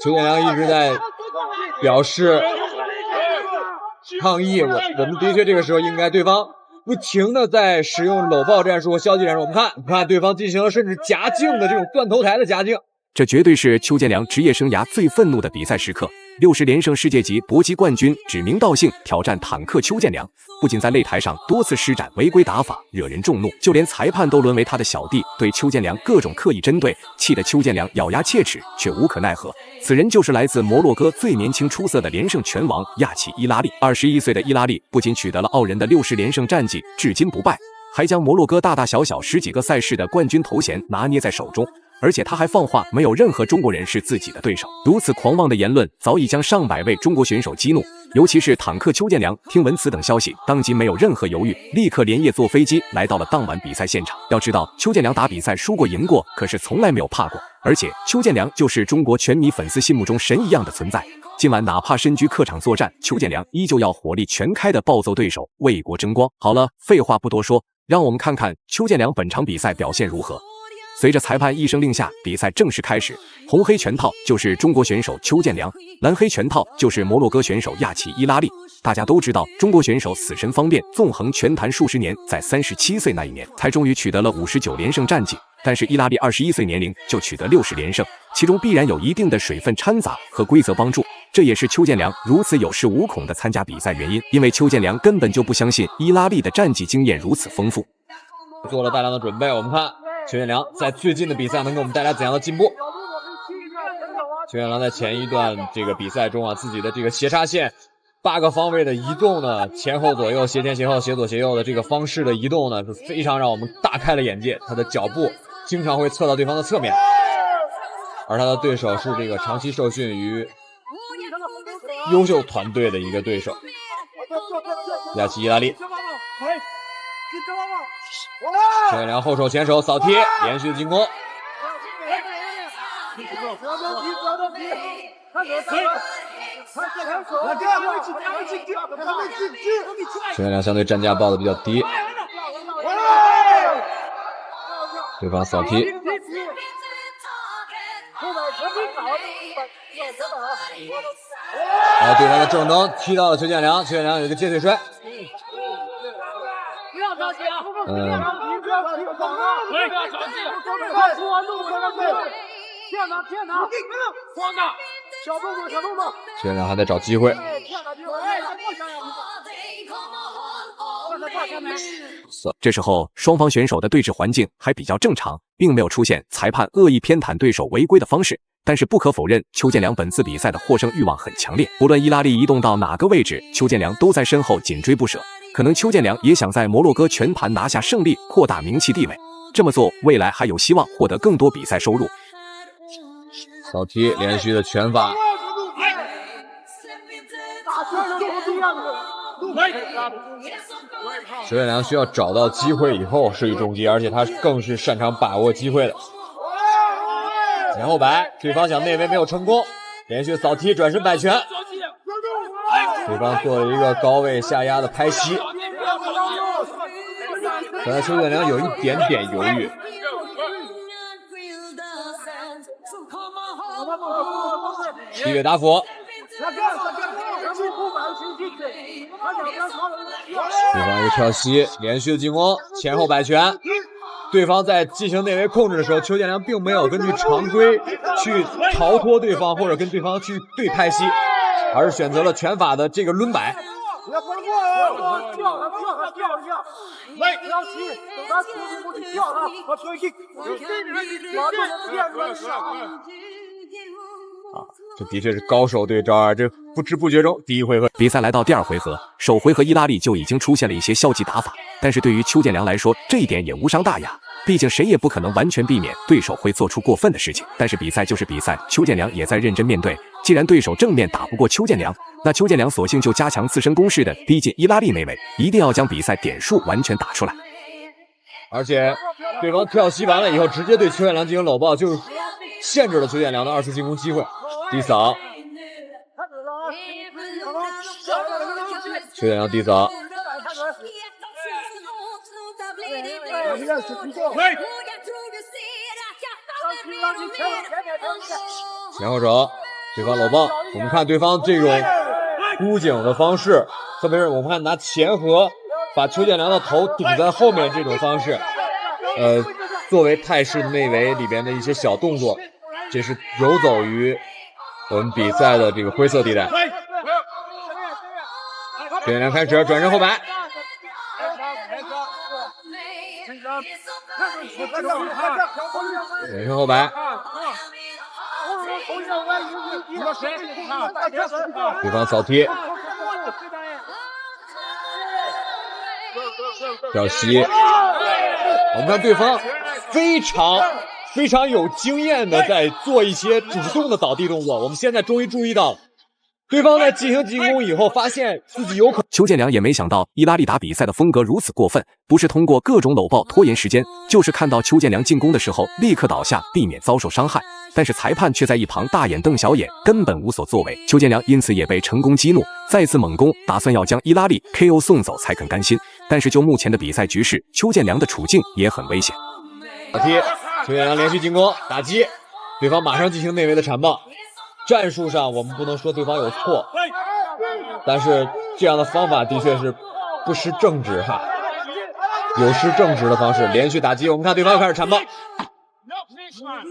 邱建良一直在表示抗议，我们的确这个时候应该对方不停的在使用搂抱战术和消极战术。我们看对方进行了甚至夹境的这种断头台的夹境。这绝对是邱建良职业生涯最愤怒的比赛时刻。60连胜世界级搏击冠军指名道姓挑战坦克邱建良，不仅在擂台上多次施展违规打法，惹人众怒，就连裁判都沦为他的小弟，对邱建良各种刻意针对，气得邱建良咬牙切齿，却无可奈何。此人就是来自摩洛哥最年轻出色的连胜拳王亚奇伊拉利。21岁的伊拉利不仅取得了傲人的60连胜战绩，至今不败，还将摩洛哥大大小小10几个赛事的冠军头衔拿捏在手中。而且他还放话，没有任何中国人是自己的对手。如此狂妄的言论早已将上百位中国选手激怒，尤其是坦克邱建良，听闻此等消息，当即没有任何犹豫，立刻连夜坐飞机来到了当晚比赛现场。要知道，邱建良打比赛输过赢过，可是从来没有怕过。而且邱建良就是中国拳迷粉丝心目中神一样的存在。今晚哪怕身居客场作战，邱建良依旧要火力全开的暴揍对手，为国争光。好了，废话不多说，让我们看看邱建良本场比赛表现如何。随着裁判一声令下，比赛正式开始。红黑拳套就是中国选手邱建良，蓝黑拳套就是摩洛哥选手亚奇伊拉利。大家都知道，中国选手死神方便纵横拳坛数十年，在37岁那一年才终于取得了59连胜战绩。但是伊拉利21岁年龄就取得60连胜，其中必然有一定的水分掺杂和规则帮助，这也是邱建良如此有恃无恐的参加比赛原因。因为邱建良根本就不相信伊拉利的战绩经验如此丰富，做了大量的准备。我们看邱建良在最近的比赛能给我们带来怎样的进步？邱建良在前一段这个比赛中啊，自己的这个斜插线8个方位的移动呢，前后左右、斜前斜后、斜左斜右的这个方式的移动呢，是非常让我们大开了眼界。他的脚步经常会侧到对方的侧面，而他的对手是这个长期受训于优秀团队的一个对手亚奇伊拉利。邱建良后手前手扫踢，连续的进攻。邱建良相对站架抱的比较低，对方扫踢。对方的正蹬踢到了邱建良，邱建良有一个接腿摔。邱建良还在找机会。这时候双方选手的对峙环境还比较正常，并没有出现裁判恶意偏袒对手违规的方式。但是不可否认，邱建良本次比赛的获胜欲望很强烈，不论伊拉利移动到哪个位置，邱建良都在身后紧追不舍。可能邱建良也想在摩洛哥拳坛拿下胜利，扩大名气地位。这么做，未来还有希望获得更多比赛收入。扫踢，连续的拳法。邱建良需要找到机会以后施以重击，而且他更是擅长把握机会的。前后摆，对方想内围没有成功，连续扫踢，转身摆拳，对方做了一个高位下压的拍膝。可能邱建良有一点点犹豫。低位打斧，对方一个跳膝，连续的进攻，前后摆拳。对方在进行内围控制的时候，邱建良并没有根据常规去逃脱对方或者跟对方去对拍膝，而是选择了拳法的这个抡摆。这的确是高手对招啊！这不知不觉中，第一回合比赛来到第2回合，首回合伊拉利就已经出现了一些消极打法，但是对于邱建良来说，这一点也无伤大雅。毕竟谁也不可能完全避免对手会做出过分的事情，但是比赛就是比赛，邱建良也在认真面对。既然对手正面打不过邱建良，那邱建良索性就加强自身攻势的逼近伊拉利内围，一定要将比赛点数完全打出来。而且对方跳膝完了以后，直接对邱建良进行搂抱，就限制了邱建良的2次进攻机会。低扫，邱建良低扫，前后手，对方搂抱，我们看对方这种箍颈的方式，特别是我们看拿前合把邱建良的头顶在后面这种方式，作为泰式内围里边的一些小动作，这是游走于我们比赛的这个灰色地带。邱建良开始转身后摆，转身后摆，对方扫踢，赵曦，我们看对方非常有经验的在做一些主动的倒地动作。我们现在终于注意到了，对方在进行进攻以后，发现自己有可能。邱建良也没想到伊拉利打比赛的风格如此过分，不是通过各种搂抱拖延时间，就是看到邱建良进攻的时候立刻倒下，避免遭受伤害。但是裁判却在一旁大眼瞪小眼，根本无所作为。邱建良因此也被成功激怒，再次猛攻，打算要将伊拉利 KO 送走才肯甘心。但是就目前的比赛局势，邱建良的处境也很危险。打踢，邱建良连续进攻打击，对方马上进行内围的缠抱。战术上我们不能说对方有错，但是这样的方法的确是不失正直哈，有失正直的方式，连续打击。我们看对方开始缠抱，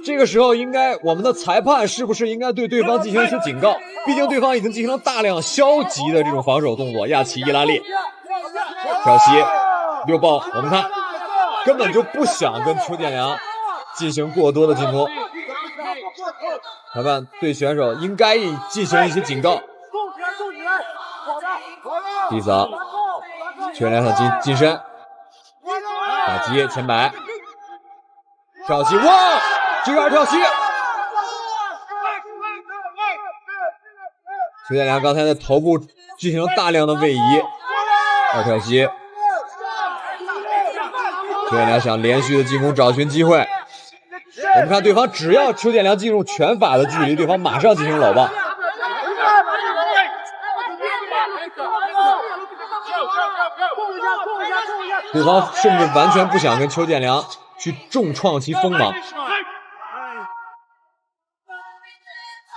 这个时候应该我们的裁判是不是应该对对方进行一些警告？毕竟对方已经进行了大量消极的这种防守动作。亚奇伊拉利挑袭溜抱，我们看根本就不想跟邱建良进行过多的进攻。裁判对选手应该进行一些警告。低扫，邱建良想近身打击前摆，跳膝，哇，这个二跳膝。邱建良刚才在头部进行了大量的位移，二跳膝。邱建良想连续的进攻找寻机会。我们看对方只要邱建良进入拳法的距离，对方马上进行搂抱。对方甚至完全不想跟邱建良去重创其锋芒。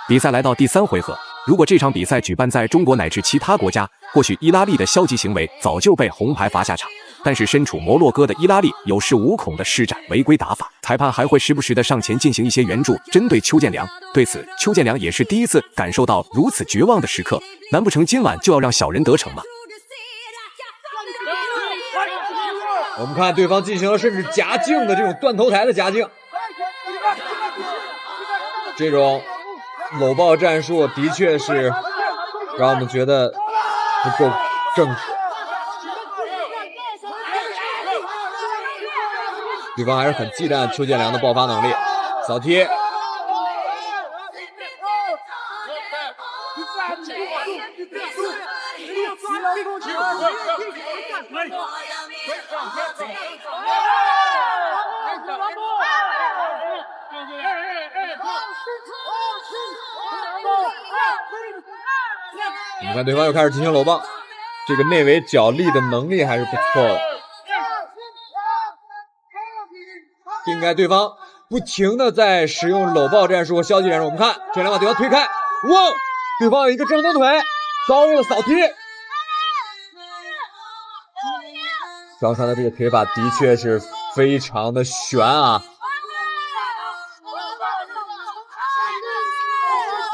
比赛来到第3回合，如果这场比赛举办在中国乃至其他国家，或许伊拉利的消极行为早就被红牌罚下场。但是身处摩洛哥的伊拉利有恃无恐地施展违规打法，裁判还会时不时地上前进行一些援助，针对邱建良。对此，邱建良也是第一次感受到如此绝望的时刻，难不成今晚就要让小人得逞吗？我们看对方进行了甚至夹颈的这种断头台的夹颈，这种搂抱战术的确是让我们觉得不够正直。对方还是很忌惮邱建良的爆发能力，扫踢，你看对方又开始进行搂抱，这个内围角力的能力还是不错的。应该对方不停的在使用搂抱战术和消极战术。我们看邱建良把对方推开，哇，对方有一个正蹬腿，遭遇了扫踢。刚才的这个腿法的确是非常的悬啊，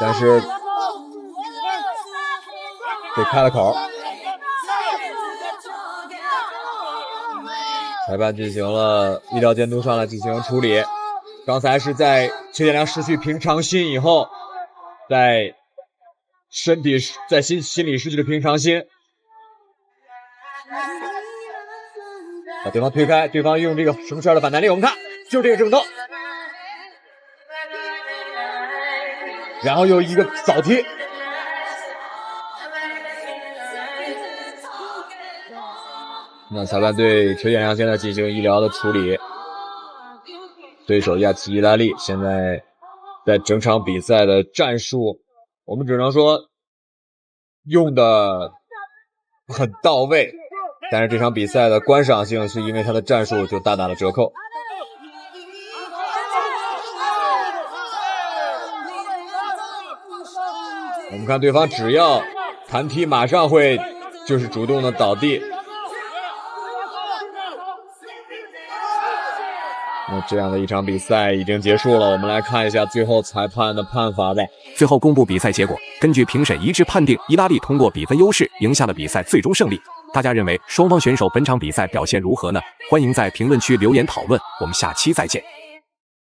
但是被开了口。裁判进行了医疗监督上来进行处理。刚才是在邱建良失去平常心以后，在心理失去了平常心，把对方推开，对方用这个绳圈的反弹力，我们看就是这个正蹬，然后又一个扫踢。那裁判对邱建良现在进行医疗的处理，对手亚奇伊拉利现在在整场比赛的战术，我们只能说用的很到位，但是这场比赛的观赏性是因为他的战术就大打了折扣。我们看对方只要弹踢，马上会就是主动的倒地。那这样的一场比赛已经结束了，我们来看一下最后裁判的判罚吧。最后公布比赛结果，根据评审一致判定，伊拉利通过比分优势赢下了比赛最终胜利。大家认为双方选手本场比赛表现如何呢？欢迎在评论区留言讨论，我们下期再见。